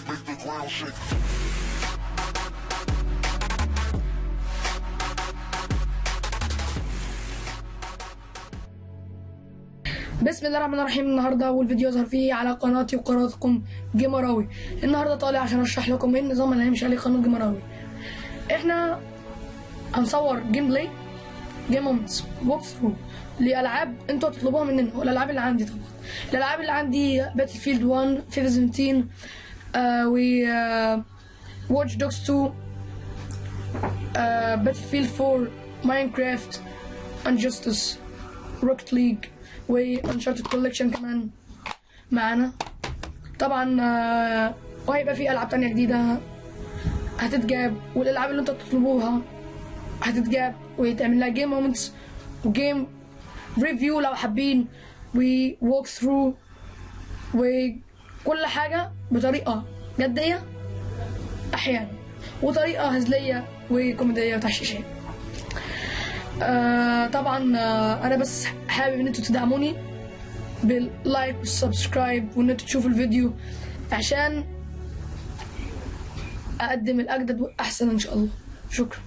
make the ground shake. بسم الله الرحمن الرحيم. النهارده اول فيديو يظهر فيه على قناتي وقناتكم جيمراوي. النهارده طالع عشان اشرح لكم ايه النظام اللي هيمشي عليه قناه جيمراوي. احنا هنصور جيم بلاي، جيم مومنتس، ووك ثرو لالعاب انتوا هتطلبوها مننا، والالعاب اللي عندي طبعا. الالعاب اللي عندي باتل فيلد 1، فيفا 17، و واتش دوجز 2، باتل فيلد 4، ماينكرافت، انجستس، روكت ليج، وانشارتد كولكشن كمان معانا طبعا. وهيبقى في العاب تانية جديده هتتجاب، والالعاب اللي انتوا تطلبوها هتتجاب ويتعمل لها جيم مومنتس وجيم ريفيو لو حابين، ووك ثرو، وكل حاجه بطريقه جديه احيانا، وطريقه هزليه وكوميديه وتحشيشيه. طبعا انا بس حابب ان انتوا تدعموني باللايك والسبسكرايب، وان انتوا تشوفوا الفيديو عشان اقدم الاجدد والاحسن ان شاء الله. شكرا.